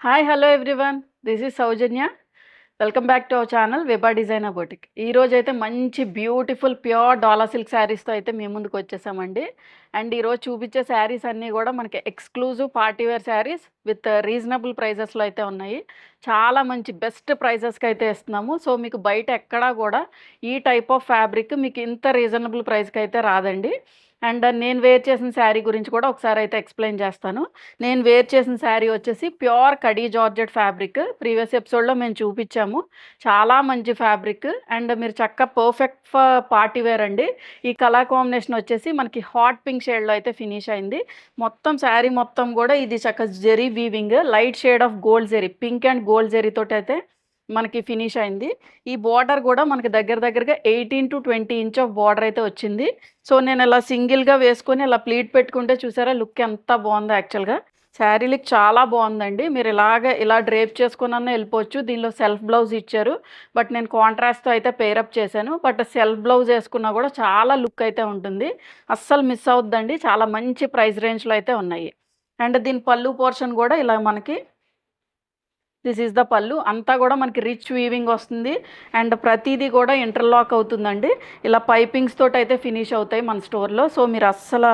Hi hello everyone, this is Sowjanya. Welcome back to our channel Vibha designer boutique. ఈరోజు అయితే మంచి beautiful pure Dola silk శారీస్తో అయితే మీ ముందుకు వచ్చేసామండి. అండ్ ఈరోజు చూపించే శారీస్ అన్నీ కూడా మనకి exclusive party wear saris with reasonable ప్రైజెస్లో అయితే ఉన్నాయి. చాలా మంచి బెస్ట్ ప్రైజెస్కి అయితే ఇస్తున్నాము. సో మీకు బయట ఎక్కడా కూడా ఈ టైప్ ఆఫ్ ఫ్యాబ్రిక్ మీకు ఇంత రీజనబుల్ ప్రైస్కి అయితే రాదండి. అండ్ నేను వేర్ చేసిన శారీ గురించి కూడా ఒకసారి అయితే ఎక్స్ప్లెయిన్ చేస్తాను. నేను వేర్ చేసిన శారీ వచ్చేసి pure khadi georgette fabric. Previous ఎపిసోడ్లో మేము చూపించాము. చాలా మంచి ఫ్యాబ్రిక్ అండ్ మీరు చక్కగా పర్ఫెక్ట్ పార్టీ వేర్ అండి. ఈ కలర్ కాంబినేషన్ వచ్చేసి మనకి హాట్ పింక్ షేడ్లో అయితే ఫినిష్ అయింది. మొత్తం శారీ మొత్తం కూడా ఇది చక్కగా zari weaving, light shade of gold zari, pink and gold zari తోటి అయితే మనకి ఫినిష్ అయింది. ఈ బార్డర్ కూడా మనకి దగ్గరగా 18 to 20 ఇంచ్ ఆఫ్ బార్డర్ అయితే వచ్చింది. సో నేను ఇలా సింగిల్గా వేసుకొని ఇలా ప్లీట్ పెట్టుకుంటే చూసారా లుక్ ఎంత బాగుందో. యాక్చువల్గా శారీ లుక్ చాలా బాగుందండి. మీరు ఇలా డ్రేప్ చేసుకున్నా వెళ్ళిపోవచ్చు. దీనిలో సెల్ఫ్ బ్లౌజ్ ఇచ్చారు, బట్ నేను కాంట్రాస్ట్తో అయితే పేరప్ చేశాను. బట్ సెల్ఫ్ బ్లౌజ్ వేసుకున్నా కూడా చాలా లుక్ అయితే ఉంటుంది, అస్సలు మిస్ అవుద్దండి. చాలా మంచి ప్రైస్ రేంజ్లో అయితే ఉన్నాయి. అండ్ దీని పళ్ళు పోర్షన్ కూడా ఇలా మనకి దిస్ ఈజ్ ద పళ్ళు. అంతా కూడా మనకి రిచ్ వీవింగ్ వస్తుంది అండ్ ప్రతిదీ కూడా ఇంటర్లాక్ అవుతుందండి. ఇలా పైపింగ్స్ తోటి అయితే ఫినిష్ అవుతాయి మన స్టోర్లో. సో మీరు అస్సలు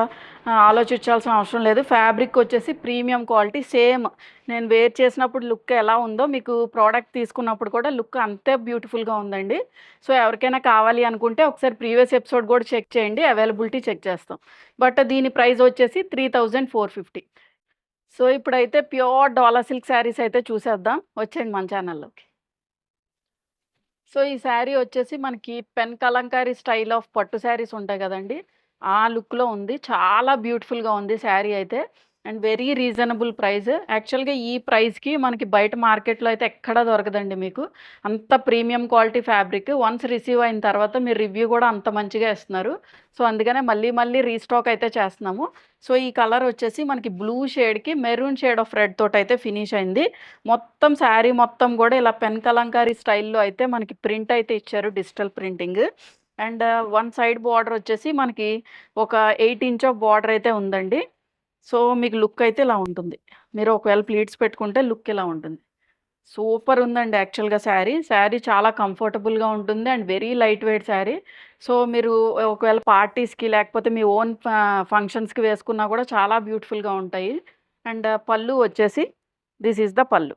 ఆలోచించాల్సిన అవసరం లేదు. ఫ్యాబ్రిక్ వచ్చేసి ప్రీమియం క్వాలిటీ. సేమ్ నేను వేర్ చేసినప్పుడు లుక్ ఎలా ఉందో మీకు ప్రోడక్ట్ తీసుకున్నప్పుడు కూడా లుక్ అంతే బ్యూటిఫుల్గా ఉందండి. సో ఎవరికైనా కావాలి అనుకుంటే ఒకసారి ప్రీవియస్ ఎపిసోడ్ కూడా చెక్ చేయండి, అవైలబిలిటీ చెక్ చేస్తాం. బట్ దీని ప్రైస్ వచ్చేసి 3450. సో ఇప్పుడైతే ప్యూర్ డాలా సిల్క్ శారీస్ అయితే చూసేద్దాం. వచ్చేయండి మన ఛానల్లోకి. సో ఈ శారీ వచ్చేసి మనకి పెన్ కలంకారీ స్టైల్ ఆఫ్ పట్టు శారీస్ ఉంటాయి కదండి, ఆ లుక్లో ఉంది. చాలా బ్యూటిఫుల్గా ఉంది శారీ అయితే అండ్ వెరీ రీజనబుల్ ప్రైస్. యాక్చువల్గా ఈ ప్రైస్కి మనకి బయట మార్కెట్లో అయితే ఎక్కడా దొరకదండి మీకు. అంత premium quality fabric. Once receive అయిన తర్వాత మీరు రివ్యూ కూడా అంత మంచిగా ఇస్తున్నారు. సో అందుకనే మళ్ళీ రీస్టాక్ అయితే చేస్తున్నాము. సో ఈ కలర్ వచ్చేసి మనకి బ్లూ షేడ్కి మెరూన్ షేడ్ ఆఫ్ రెడ్ తోటి అయితే ఫినిష్ అయింది. మొత్తం శారీ మొత్తం కూడా ఇలా పెన్ కలంకారీ స్టైల్లో అయితే మనకి ప్రింట్ అయితే ఇచ్చారు, digital printing. And one side border వచ్చేసి మనకి ఒక 8 ఇంచ్ ఆఫ్ బార్డర్ అయితే ఉందండి. సో మీకు లుక్ అయితే ఇలా ఉంటుంది. మీరు ఒకవేళ ప్లీట్స్ పెట్టుకుంటే లుక్ ఇలా ఉంటుంది. సూపర్ ఉందండి యాక్చువల్గా శారీ చాలా కంఫర్టబుల్గా ఉంటుంది and very light weight sari. So మీరు ఒకవేళ పార్టీస్కి లేకపోతే మీ ఓన్ ఫంక్షన్స్కి వేసుకున్నా కూడా చాలా బ్యూటిఫుల్గా ఉంటాయి. అండ్ పళ్ళు వచ్చేసి దిస్ ఈజ్ ద పళ్ళు.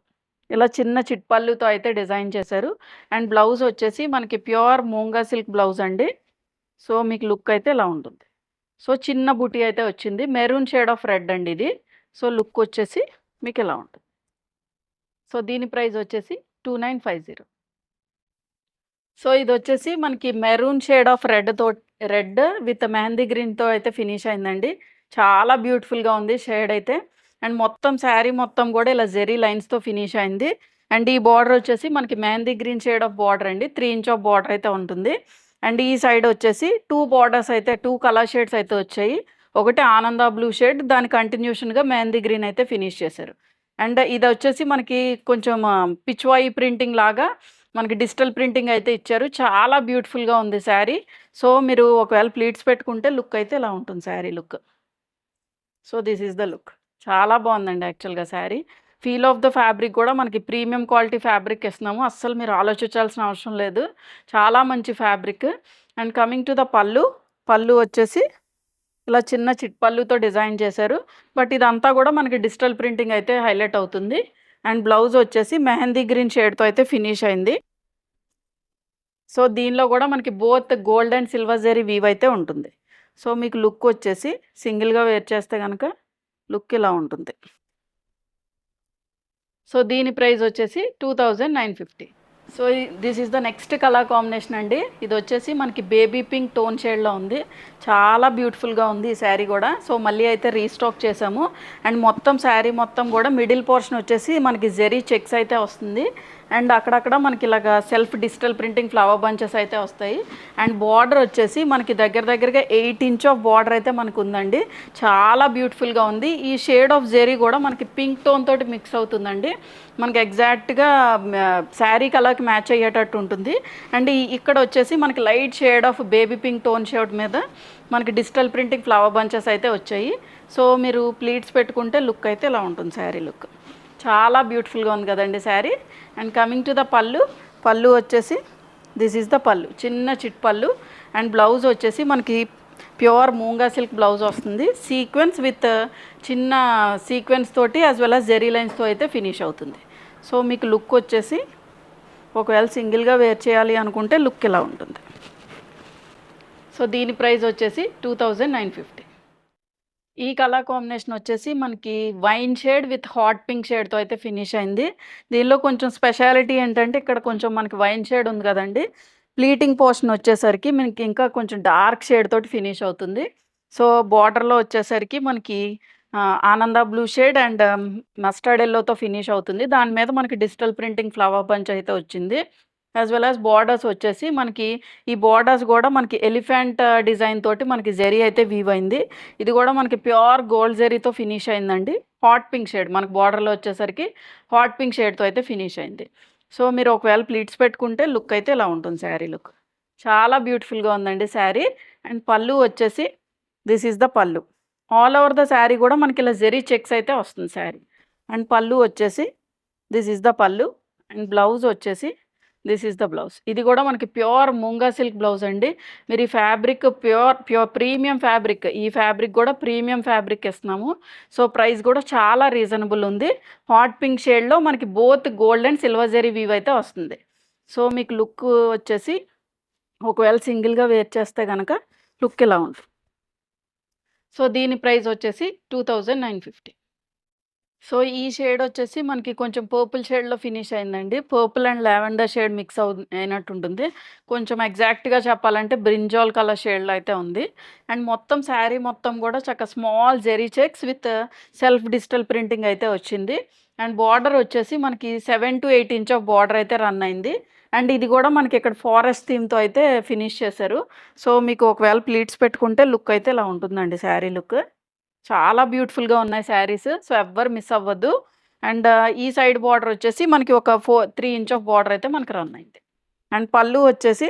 ఇలా చిన్న చిట్ పళ్ళుతో అయితే డిజైన్ చేశారు. అండ్ బ్లౌజ్ వచ్చేసి మనకి ప్యూర్ మూంగా సిల్క్ బ్లౌజ్ అండి. సో మీకు లుక్ అయితే ఇలా ఉంటుంది. సో చిన్న బుటీ అయితే వచ్చింది, మెరూన్ షేడ్ ఆఫ్ రెడ్ అండి ఇది. సో లుక్ వచ్చేసి మీకు ఇలా ఉంటుంది. సో దీని ప్రైస్ వచ్చేసి 2950. సో ఇది వచ్చేసి మనకి maroon shade of red with mehndi గ్రీన్తో అయితే ఫినిష్ అయిందండి. చాలా బ్యూటిఫుల్గా ఉంది షేడ్ అయితే. అండ్ మొత్తం శారీ మొత్తం కూడా ఇలా జెరీ లైన్స్తో ఫినిష్ అయింది. అండ్ ఈ బార్డర్ వచ్చేసి మనకి mehndi green shade of border అండి. 3 ఇంచ్ ఆఫ్ బార్డర్ అయితే ఉంటుంది. అండ్ ఈ సైడ్ వచ్చేసి 2 బార్డర్స్ అయితే 2 కలర్ షేడ్స్ అయితే వచ్చాయి. ఒకటి ఆనంద బ్లూ షేడ్, దాని కంటిన్యూషన్గా మెహందీ గ్రీన్ అయితే ఫినిష్ చేశారు. అండ్ ఇది వచ్చేసి మనకి కొంచెం పిచ్వాయి ప్రింటింగ్ లాగా మనకి డిజిటల్ ప్రింటింగ్ అయితే ఇచ్చారు. చాలా బ్యూటిఫుల్గా ఉంది శారీ. సో మీరు ఒకవేళ ప్లీట్స్ పెట్టుకుంటే లుక్ అయితే ఇలా ఉంటుంది sari look. So this is the look. చాలా బాగుందండి యాక్చువల్గా sari. Feel of the fabric కూడా మనకి ప్రీమియం క్వాలిటీ ఫ్యాబ్రిక్ ఇస్తున్నాము. అస్సలు మీరు ఆలోచించాల్సిన అవసరం లేదు, చాలా మంచి fabric. And coming to the పళ్ళు వచ్చేసి ఇలా చిన్న చిట్ పళ్ళుతో డిజైన్ చేశారు. బట్ ఇదంతా కూడా మనకి డిజిటల్ ప్రింటింగ్ అయితే హైలైట్ అవుతుంది. అండ్ బ్లౌజ్ వచ్చేసి మెహందీ గ్రీన్ షేడ్తో అయితే ఫినిష్ అయింది. సో దీనిలో కూడా మనకి both gold and silver zari weave అయితే ఉంటుంది. సో మీకు లుక్ వచ్చేసి సింగిల్గా వేర్ చేస్తే కనుక లుక్ ఇలా ఉంటుంది. సో దీని ప్రైస్ వచ్చేసి 2950. So this is the next colour combination అండి. ఇది వచ్చేసి మనకి బేబీ పింక్ టోన్ షేడ్లో ఉంది. చాలా బ్యూటిఫుల్గా ఉంది ఈ శారీ కూడా. సో మళ్ళీ అయితే రీస్టాక్ చేసాము. అండ్ మొత్తం శారీ మొత్తం కూడా మిడిల్ పోర్షన్ వచ్చేసి మనకి జెరీ చెక్స్ అయితే వస్తుంది. అండ్ అక్కడక్కడ మనకి ఇలాగ self digital printing flower bunches అయితే వస్తాయి. అండ్ బార్డర్ వచ్చేసి మనకి దగ్గరగా 8 ఇంచ్ ఆఫ్ బార్డర్ అయితే మనకు ఉందండి. చాలా బ్యూటిఫుల్గా ఉంది. ఈ షేడ్ ఆఫ్ జెరీ కూడా మనకి పింక్ టోన్ తోటి మిక్స్ అవుతుందండి. మనకి ఎగ్జాక్ట్గా శారీ కలర్కి మ్యాచ్ అయ్యేటట్టు ఉంటుంది. అండ్ ఇక్కడ వచ్చేసి మనకి light shade of baby pink tone shade మీద మనకి డిజిటల్ ప్రింటింగ్ ఫ్లవర్ బంచెస్ అయితే వచ్చాయి. సో మీరు ప్లీట్స్ పెట్టుకుంటే లుక్ అయితే ఇలా ఉంటుంది శారీ లుక్. చాలా బ్యూటిఫుల్గా ఉంది కదండి sari. And coming to the పళ్ళు, పళ్ళు వచ్చేసి దిస్ ఈజ్ ద పళ్ళు, చిన్న చిట్ పళ్ళు. అండ్ బ్లౌజ్ వచ్చేసి మనకి ప్యూర్ మూంగా సిల్క్ బ్లౌజ్ వస్తుంది. సీక్వెన్స్ విత్ చిన్న సీక్వెన్స్ తోటి యాజ్ వెల్ యాజ్ జెరీ లైన్స్తో అయితే ఫినిష్ అవుతుంది. సో మీకు లుక్ వచ్చేసి ఒకవేళ సింగిల్గా వేర్ చేయాలి అనుకుంటే లుక్ ఇలా ఉంటుంది. సో దీని ప్రైస్ వచ్చేసి 2950. ఈ కలర్ కాంబినేషన్ వచ్చేసి మనకి wine shade with hot pink షేడ్తో అయితే ఫినిష్ అయింది. దీనిలో కొంచెం స్పెషాలిటీ ఏంటంటే ఇక్కడ కొంచెం మనకి వైన్ షేడ్ ఉంది కదండి, ప్లీటింగ్ పోర్షన్ వచ్చేసరికి మనకి ఇంకా కొంచెం డార్క్ షేడ్ తోటి ఫినిష్ అవుతుంది. సో బార్డర్లో వచ్చేసరికి మనకి ఆనంద బ్లూ షేడ్ అండ్ మస్టర్డ్ ఎల్లోతో ఫినిష్ అవుతుంది. దాని మీద మనకి డిజిటల్ ప్రింటింగ్ ఫ్లవర్ బంచ్ అయితే వచ్చింది. యాజ్ వెల్ యాజ్ బార్డర్స్ వచ్చేసి మనకి ఈ బార్డర్స్ కూడా మనకి ఎలిఫెంట్ డిజైన్ తోటి మనకి జెరీ అయితే వీవ్ అయింది. ఇది కూడా మనకి ప్యూర్ గోల్డ్ జెరీతో ఫినిష్ అయిందండి. హాట్ పింక్ షేడ్ మనకి బార్డర్లో వచ్చేసరికి హాట్ పింక్ షేడ్తో అయితే ఫినిష్ అయింది. సో మీరు ఒకవేళ ప్లీట్స్ పెట్టుకుంటే లుక్ అయితే ఇలా ఉంటుంది. శారీ లుక్ చాలా బ్యూటిఫుల్గా ఉందండి శారీ. అండ్ పళ్ళు వచ్చేసి దిస్ ఈజ్ ద పళ్ళు. ఆల్ ఓవర్ ద శారీ కూడా మనకి ఇలా జెరీ చెక్స్ అయితే వస్తుంది శారీ. అండ్ పళ్ళు వచ్చేసి దిస్ ఈజ్ ద పళ్ళు. అండ్ బ్లౌజ్ వచ్చేసి దిస్ ఈజ్ ద బ్లౌజ్. ఇది కూడా మనకి ప్యూర్ మూంగా సిల్క్ బ్లౌజ్ అండి. మీరు ఈ ఫ్యాబ్రిక్ ప్యూర్ ప్రీమియం ఫ్యాబ్రిక్, ఈ ఫ్యాబ్రిక్ కూడా ప్రీమియం ఫ్యాబ్రిక్ ఇస్తున్నాము. సో ప్రైస్ కూడా చాలా రీజనబుల్ ఉంది. హాట్ పింక్ షేడ్లో మనకి both gold and silver zari weave అయితే వస్తుంది. సో మీకు లుక్ వచ్చేసి ఒకవేళ సింగిల్గా వేర్ చేస్తే కనుక లుక్ ఇలా ఉంటుంది. సో దీని ప్రైస్ వచ్చేసి 2950. సో ఈ షేడ్ వచ్చేసి మనకి కొంచెం పర్పుల్ షేడ్లో ఫినిష్ అయిందండి. Purple and lavender shade mix అయినట్టు ఉంటుంది. కొంచెం ఎగ్జాక్ట్గా చెప్పాలంటే బ్రింజాల్ కలర్ షేడ్లో అయితే ఉంది. అండ్ మొత్తం శారీ మొత్తం కూడా చక్కగా small zari checks with self digital printing అయితే వచ్చింది. అండ్ బార్డర్ వచ్చేసి మనకి 7 to 8 ఇంచ్ ఆఫ్ బార్డర్ అయితే రన్ అయింది. అండ్ ఇది కూడా మనకి ఇక్కడ ఫారెస్ట్ థీమ్తో అయితే ఫినిష్ చేశారు. సో మీకు ఒకవేళ ప్లీట్స్ పెట్టుకుంటే లుక్ అయితే ఇలా ఉంటుందండి శారీ లుక్. చాలా బ్యూటిఫుల్గా ఉన్నాయి శారీస్. సో ఎవ్వరు మిస్ అవ్వద్దు. అండ్ ఈ సైడ్ బార్డర్ వచ్చేసి మనకి ఒక 3 ఇంచ్ ఆఫ్ బార్డర్ అయితే మనకి రన్ అయింది. అండ్ పళ్ళు వచ్చేసి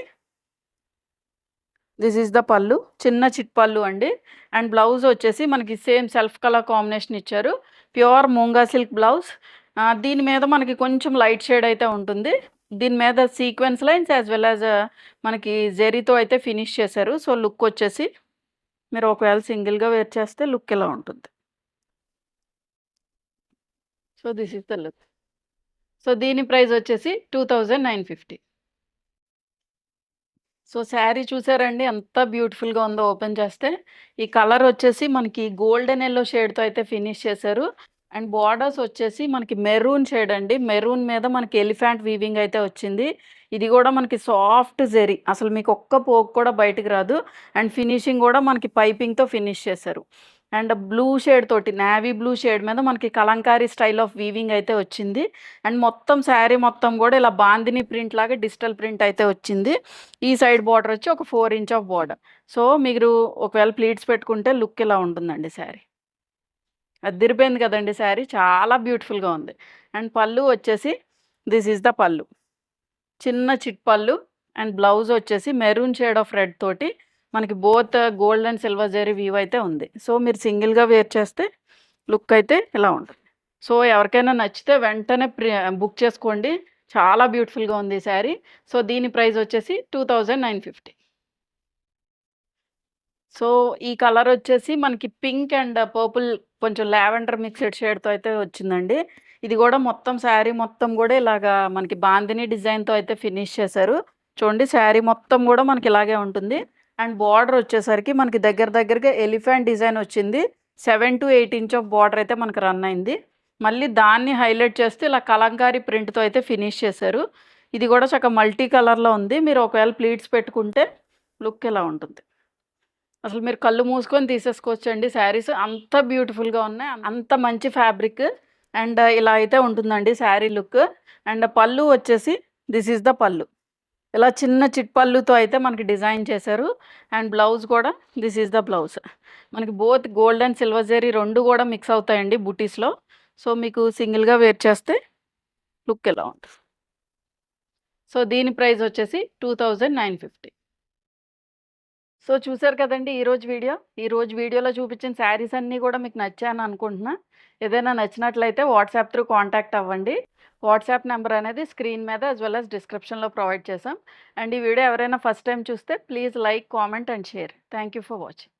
దిస్ ఈజ్ ద పళ్ళు, చిన్న చిట్ పళ్ళు అండి. అండ్ బ్లౌజ్ వచ్చేసి మనకి సేమ్ సెల్ఫ్ కలర్ కాంబినేషన్ ఇచ్చారు. Pure మూంగా silk blouse. దీని మీద మనకి కొంచెం లైట్ షేడ్ అయితే ఉంటుంది. దీని మీద sequence lines as well as మనకి జెరీతో అయితే ఫినిష్ చేశారు. సో లుక్ వచ్చేసి మీరు ఒకవేళ సింగిల్గా వేర్ చేస్తే లుక్ ఇలా ఉంటుంది. So this is the look. So దీని ప్రైస్ వచ్చేసి 2950. సో శారీ చూసారండి ఎంత బ్యూటిఫుల్గా ఉందో ఓపెన్ చేస్తే. ఈ కలర్ వచ్చేసి మనకి గోల్డెన్ ఎల్లో షేడ్తో అయితే ఫినిష్ చేశారు. అండ్ బార్డర్స్ వచ్చేసి మనకి మెరూన్ షేడ్ అండి. మెరూన్ మీద మనకి ఎలిఫెంట్ వీవింగ్ అయితే వచ్చింది. ఇది కూడా మనకి సాఫ్ట్ జెరీ, అసలు మీకు ఒక్క పోక్ కూడా బయటకు రాదు. అండ్ ఫినిషింగ్ కూడా మనకి పైపింగ్తో ఫినిష్ చేశారు. అండ్ బ్లూ షేడ్ తోటి నేవీ బ్లూ షేడ్ మీద మనకి కలంకారీ స్టైల్ ఆఫ్ వీవింగ్ అయితే వచ్చింది. అండ్ మొత్తం శారీ మొత్తం కూడా ఇలా బాందిని ప్రింట్ లాగా డిజిటల్ ప్రింట్ అయితే వచ్చింది. ఈ సైడ్ బార్డర్ వచ్చి ఒక 4 ఇంచ్ ఆఫ్ బార్డర్. సో మీరు ఒకవేళ ప్లీట్స్ పెట్టుకుంటే లుక్ ఇలా ఉంటుందండి శారీ. అదిరిపోయింది కదండి శారీ, చాలా బ్యూటిఫుల్గా ఉంది. అండ్ పళ్ళు వచ్చేసి దిస్ ఈజ్ ద పళ్ళు, చిన్న చిట్ పళ్ళు. అండ్ బ్లౌజ్ వచ్చేసి మెరూన్ షేడ్ ఆఫ్ రెడ్ తోటి మనకి both gold and silver zari weave అయితే ఉంది. సో మీరు సింగిల్గా వేర్ చేస్తే లుక్ అయితే ఇలా ఉంటుంది. సో ఎవరికైనా నచ్చితే వెంటనే బుక్ చేసుకోండి. చాలా బ్యూటిఫుల్గా ఉంది ఈ శారీ. సో దీని ప్రైస్ వచ్చేసి 2950. సో ఈ కలర్ వచ్చేసి మనకి పింక్ అండ్ పర్పుల్ కొంచెం లావెండర్ మిక్స్డ్ షేడ్తో అయితే వచ్చిందండి. ఇది కూడా మొత్తం శారీ మొత్తం కూడా ఇలాగా మనకి బాందిని డిజైన్తో అయితే ఫినిష్ చేశారు. చూడండి శారీ మొత్తం కూడా మనకి ఇలాగే ఉంటుంది. అండ్ బార్డర్ వచ్చేసరికి మనకి దగ్గరగా ఎలిఫెంట్ డిజైన్ వచ్చింది. 7 to 8 ఇంచ్ ఆఫ్ బార్డర్ అయితే మనకి రన్ అయింది. మళ్ళీ దాన్ని హైలైట్ చేస్తూ ఇలా కలంకారీ ప్రింట్తో అయితే ఫినిష్ చేశారు. ఇది కూడా చక్కగా మల్టీ కలర్లో ఉంది. మీరు ఒకవేళ ప్లీట్స్ పెట్టుకుంటే లుక్ ఇలా ఉంటుంది. అసలు మీరు కళ్ళు మూసుకొని తీసేసుకోవచ్చండి. శారీస్ అంత బ్యూటిఫుల్గా ఉన్నాయి, అంత మంచి ఫ్యాబ్రిక్. అండ్ ఇలా అయితే ఉంటుందండి శారీ లుక్. అండ్ పళ్ళు వచ్చేసి దిస్ ఈజ్ ద పళ్ళు, ఇలా చిన్న చిట్ పళ్ళుతో అయితే మనకి డిజైన్ చేశారు. అండ్ బ్లౌజ్ కూడా దిస్ ఈజ్ ద బ్లౌజ్. మనకి both gold and silver zari రెండు కూడా మిక్స్ అవుతాయండి బుటీస్లో. సో మీకు సింగిల్గా వేర్ చేస్తే లుక్ ఎలా ఉంటుంది. సో దీని ప్రైస్ వచ్చేసి 2950. సో చూసారు కదండీ ఈరోజు వీడియోలో చూపించిన శారీస్ అన్నీ కూడా మీకు నచ్చాయని అనుకుంటున్నా. ఏదైనా నచ్చినట్లయితే వాట్సాప్ త్రూ కాంటాక్ట్ అవ్వండి. వాట్సాప్ నెంబర్ అనేది స్క్రీన్ మీద యాస్ వెల్ యాస్ డిస్క్రిప్షన్‌లో ప్రొవైడ్ చేశాం. అండ్ ఈ వీడియో ఎవరైనా ఫస్ట్ టైమ్ చూస్తే please like, comment and share. Thank you for watching.